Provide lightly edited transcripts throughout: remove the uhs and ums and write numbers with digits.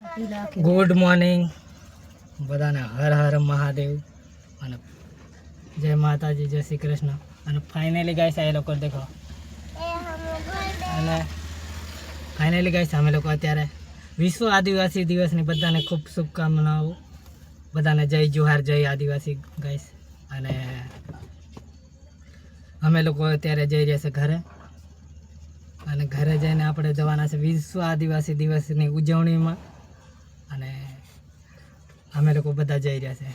Good morning બધાને, હર હર મહાદેવ અને જય માતાજી, જય શ્રી કૃષ્ણ. અને ફાઇનલી ગાઈસ આ લોકો દેખો, અને ફાઇનલી ગાઈસ અમે લોકો અત્યારે વિશ્વ આદિવાસી દિવસની બધાને ખૂબ શુભકામનાઓ. બધાને જય જોહાર, જય આદિવાસી ગાઈસ. અને અમે લોકો અત્યારે જઈ રહ્યા છે ઘરે, અને ઘરે જઈને આપણે જવાના છે વિશ્વ આદિવાસી દિવસની ઉજવણીમાં. અને અમે લોકો બધા જઈ રહ્યા છે.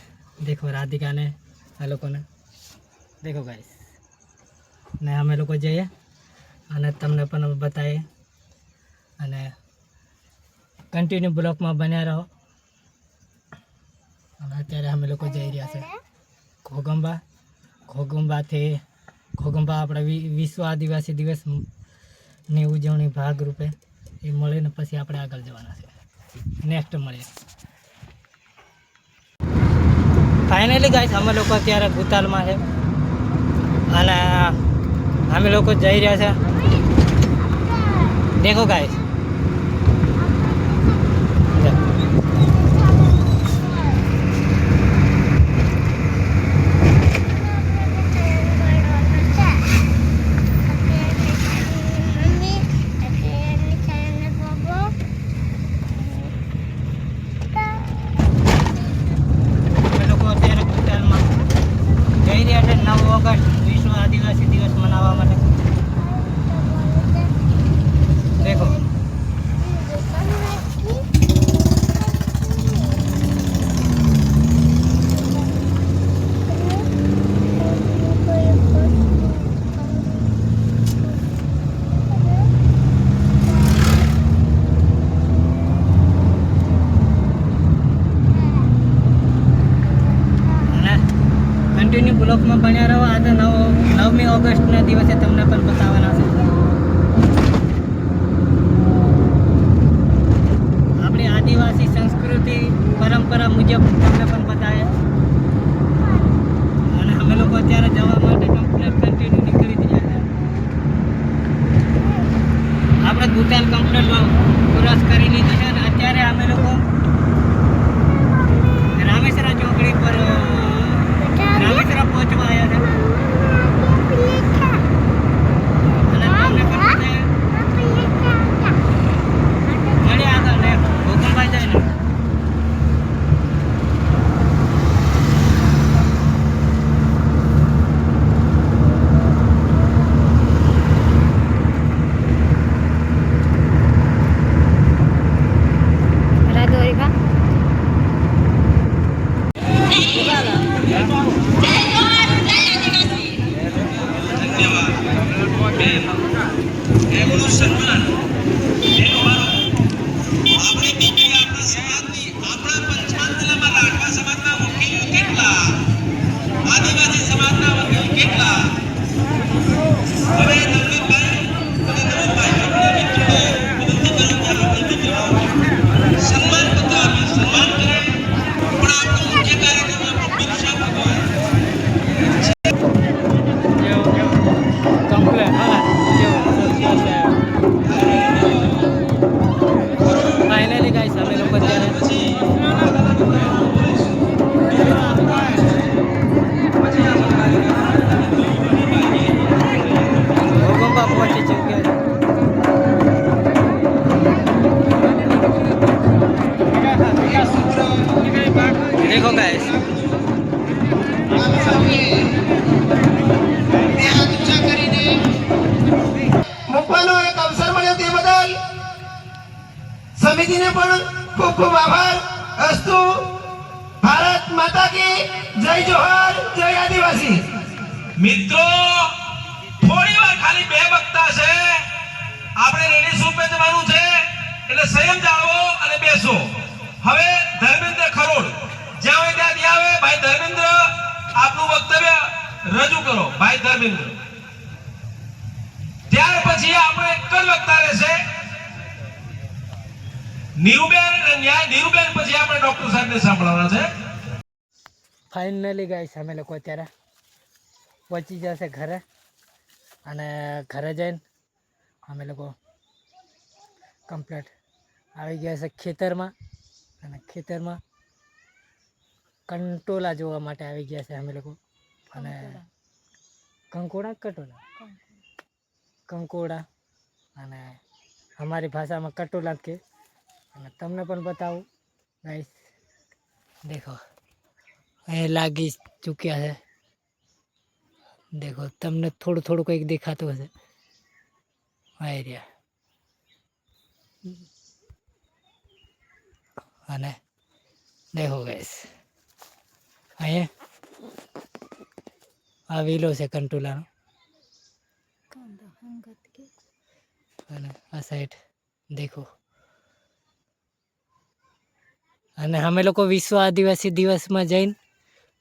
દેખો રાધિકાને, આ લોકોને દેખો ગાઈસ. ને અમે લોકો જઈએ અને તમને પણ બતાવીએ, અને કન્ટિન્યુ બ્લોકમાં બન્યા રહો. અને અત્યારે અમે લોકો જઈ રહ્યા છે ઘોગંબા આપણે વિશ્વ આદિવાસી દિવસની ઉજવણી ભાગરૂપે એ મળીને પછી આપણે આગળ જવાના છે. નેક્સ્ટ મળીએ. ફાઇનલી ગાઈસ અમે લોકો અત્યારે ભૂતાલમાં છે, અને અમે લોકો જઈ રહ્યા છે. દેખો ગાઈસ, વિશ્વ આદિવાસી દિવસ મનાવવા માટે. દેખો કન્ટિન્યુ બ્લોકમાં બન્યા રહો. આજે 9મી ઓગસ્ટના દિવસે તમને પણ બતાવવાના છે આપણી આદિવાસી સંસ્કૃતિ પરંપરા મુજબ. તમને પણ બતાવે. અને અમે લોકો અત્યારે જવા માટે કમ્પ્લીટ કન્ટિન્યુ નીકળી જ રહ્યા છે. આપણે ભૂતાન કમ્પ્લીટ ક્રોસ કરી લીધું છે, અને અત્યારે અમે લોકો રામેશ્વરા ચોકડી પર રામેશ્વરા પહોંચવા આવ્યા છે. અને તમને પણ મળીએ આગળ ને ભોગંભાઈ જાય ને. ફાઇનલી ગાઈસ અમે લોકો અત્યારે ભોગંબા પહોંચી ચૂક્યા છે. દેખો ગાઈસ, મૂકવાનો એક અવસર મળ્યો તે બદલ સમિતિને પણ ખૂબ ખૂબ આભાર. અસ્તુ. ભારત માતા કી જય જોહાર, જય આદિવાસી. મિત્રો થોડી વાર ખાલી બે વક્તા છે, આપણે રેલી સૂપે જવાનું છે, એટલે સંયમ જાળવો અને બેસો. હવે ધર્મેન્દ્ર ખરોડ જ્યાં હોય ત્યાં આવે. ભાઈ ધર્મેન્દ્ર, આપનું વક્તવ્ય રજૂ કરો. ભાઈ ધર્મેન્દ્ર. ત્યાર પછી આપણે એક જ વક્તા રહેશે નીરુબેન, નીરુબેન પછી આપણે ડોક્ટર સાહેબને સાંભળવાના છે. ફાઇનલી ગાઈસ અમે લોકો અત્યારે પહોંચી જશે ઘરે, અને ઘરે જઈને અમે લોકો કમ્પ્લીટ આવી ગયા છે ખેતરમાં. અને ખેતરમાં કંટોલા જોવા માટે આવી ગયા છે અમે લોકો. અને કંકોડા કટોલા કંકોડા અને અમારી ભાષામાં કટોલા જ કે. અને તમને પણ બતાવું ગાઈસ, દેખો અહીં લાગી ચૂક્યા છે. દેખો તમને થોડું થોડું કંઈક દેખાતું હશે. આ રહ્યા. અને દેખો ગાઈસ, અહીંયા આ વેલો છે કંટોલાનો. અને આ સાઈડ દેખો. અને અમે લોકો વિશ્વ આદિવાસી દિવસમાં જઈને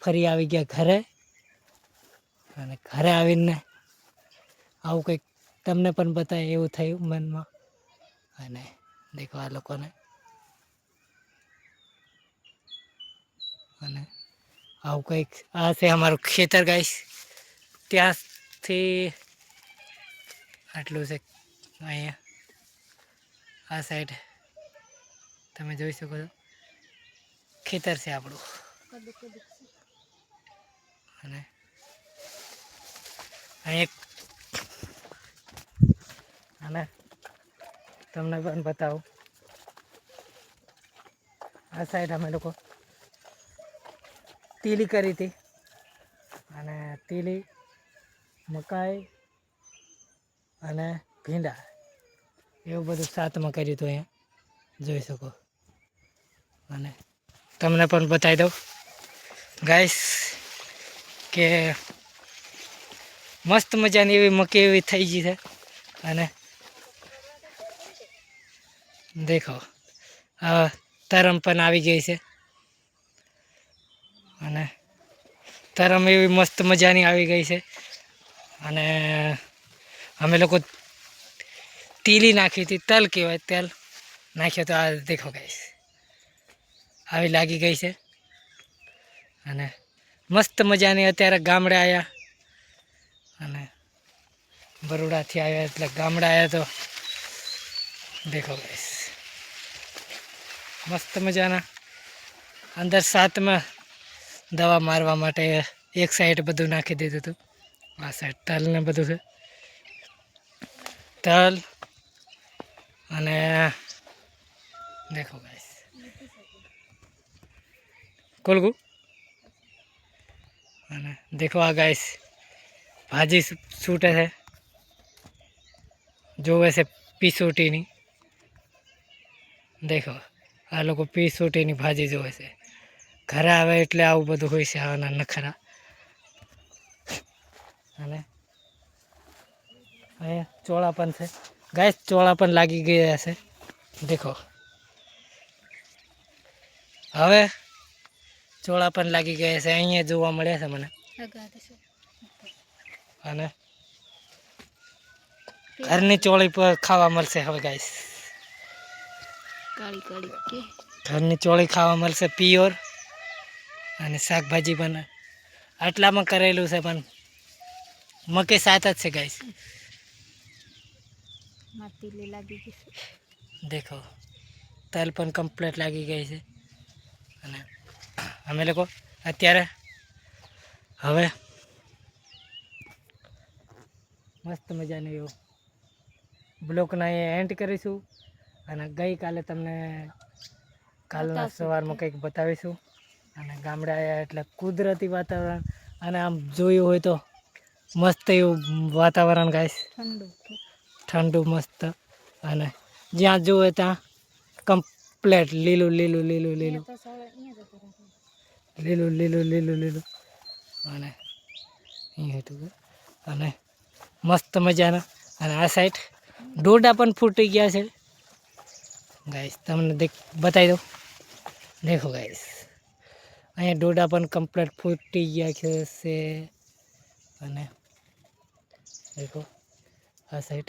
ફરી આવી ગયા ઘરે. અને ઘરે આવીને આવું કંઈક તમને પણ બતાવે એવું થયું મનમાં. અને દેખો આ લોકોને. અને આવું કંઈક આ છે અમારું ખેતર ગાઈસ. ત્યાંથી આટલું છે. અહીંયા આ સાઈડ તમે જોઈ શકો છો ખેતર છે આપણું. અને અહીં અને તમને પણ બતાવું, આ સાઈડ અમે લોકો તીલી કરી હતી. અને તીલી, મકાઈ અને ભીંડા એવું બધું સાથમાં કર્યું હતું. અહીંયા જોઈ શકો. અને તમને પણ બતાવી દઉં ગાઈસ કે મસ્ત મજાની એવી મકી એવી થઈ ગઈ છે. અને દેખો આ તરમ પણ આવી ગઈ છે. અને તરમ એવી મસ્ત મજાની આવી ગઈ છે. અને અમે લોકો તીલી નાખી હતી, તલ કહેવાય, તેલ નાખ્યો તો આ દેખો ગાઈસ આવી લાગી ગઈ છે. અને મસ્ત મજાની અત્યારે ગામડે આવ્યા. અને બરોડાથી આવ્યા એટલે ગામડે આવ્યા તો દેખો ગાઈસ મસ્ત મજાના અંદર સાથમાં દવા મારવા માટે એક સાઈડ બધું નાખી દીધું હતું. આ સાઈડ તલ ને બધું છે. તલ અને દેખો ગાઈસ કોલગુ. અને દેખો આ ગાઈસ ભાજી છૂટે છે, જોવે છે પીસોટીની. દેખો આ લોકો પીસોટીની ભાજી જોવે છે. ઘરે આવે એટલે આવું બધું હોય છે આના નખરા. અને અહીંયા ચોળા પણ છે ગાઈસ, ચોળા પણ લાગી ગયા છે. દેખો હવે ચોળા પણ લાગી ગયા છે, અહીંયા જોવા મળ્યા છે મને. અને ઘરની ચોળી પર ખાવા મળશે હવે ગાઈસ. ઘરની ચોળી ખાવા મળશે પ્યોર. અને શાકભાજી પણ આટલામાં કરેલું છે, પણ મકે સાથ જ છે ગાઈસ. દેખો તલ પણ કમ્પ્લીટ લાગી ગઈ છે. અને અમે લોકો અત્યારે હવે મસ્ત મજાનું એવું બ્લોકના એન્ડ કરીશું. અને ગઈકાલે તમને કાલના સવારમાં કંઈક બતાવીશું. અને ગામડે આવ્યા એટલે કુદરતી વાતાવરણ. અને આમ જોયું હોય તો મસ્ત એવું વાતાવરણ ગાઈસ, ઠંડુ મસ્ત. અને જ્યાં જુએ ત્યાં કમ્પ્લેટ લીલું લીલું લીલું લીલું લીલું લીલું લીલું લીલું. અને અહીં હતું. અને મસ્ત મજાના. અને આ સાઈડ ડોડા પણ ફૂટી ગયા છે ગાઈસ. તમને બતાવી દઉં. દેખો ગાઈસ અહીંયા ડોડા પણ કમ્પ્લીટ ફૂટી ગયા છે. અને દેખો આ સાઈડ.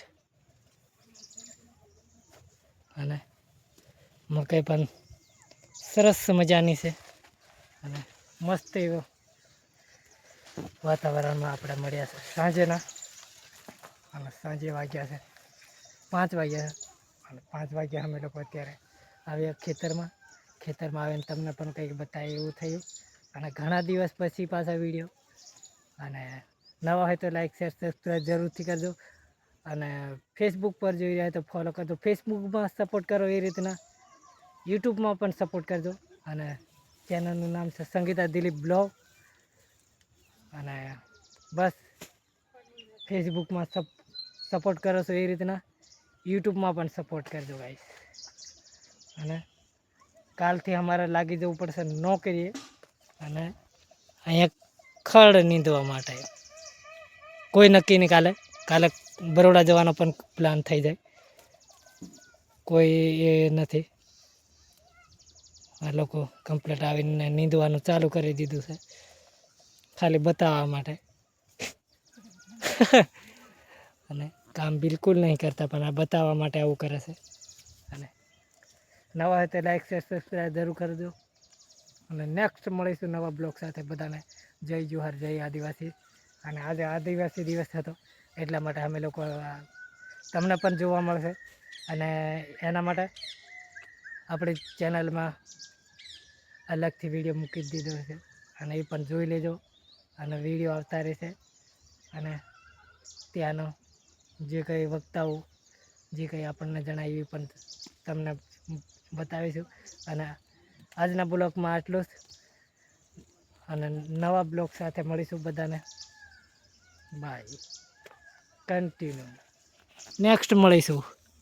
અને મકાઈ પણ સરસ મજાની છે. અને મસ્ત એવો વાતાવરણમાં આપણે મળ્યા છે સાંજેના. અને સાંજે વાગ્યા છે 5 વાગ્યા છે. અને 5 વાગ્યા અમે લોકો અત્યારે આવ્યા ખેતરમાં. ખેતરમાં આવીને તમને પણ કંઈક બતાવે એવું થયું. અને ઘણા દિવસ પછી પાછા વિડીયો. અને નવા હોય તો લાઈક શેર સબસ્ક્રાઈબ જરૂરથી કરજો. અને ફેસબુક પર જોઈ રહ્યા તો ફોલો કરજો. ફેસબુકમાં સપોર્ટ કરો એ રીતના યુટ્યુબમાં પણ સપોર્ટ કરજો. અને ચેનલનું નામ છે સંગીતા દિલીપ બ્લોગ. અને બસ ફેસબુકમાં સપોર્ટ કરો છો એ રીતના યુટ્યુબમાં પણ સપોર્ટ કરજો ગાઈસ. અને કાલથી અમારે લાગી જવું પડશે નોકરીએ. અને અહીંયા ખડ નીંદવા માટે કોઈ નક્કી નહીં. કાલે બરોડા જવાનો પણ પ્લાન થઈ જાય. કોઈ એ નથી. આ લોકો કમ્પ્લીટ આવીને નીંદવાનું ચાલુ કરી દીધું છે ખાલી બતાવવા માટે. અને કામ બિલકુલ નહીં કરતા પણ આ બતાવવા માટે આવું કરે છે. અને નવા હોય તો લાઈક શેર સબસ્ક્રાઈબ જરૂર કરજો. અને નેક્સ્ટ મળીશું નવા બ્લોગ સાથે. બધાને જય જોહાર, જય આદિવાસી. અને આજે આદિવાસી દિવસ હતો એટલા માટે અમે લોકો તમને પણ જોવા મળશે. અને એના માટે આપણી ચેનલમાં અલગથી વિડીયો મૂકી દીધો છે અને એ પણ જોઈ લેજો. અને વિડીયો આવતા રહેશે. અને ત્યાંનો જે કંઈ વક્તાઓ જે કંઈ આપણને જણાવ્યું પણ તમને બતાવીશું. અને આજના બ્લોગમાં આટલું જ. અને નવા બ્લોગ સાથે મળીશું બધાને. બાય. કન્ટિન્યુ નેક્સ્ટ મળીશું.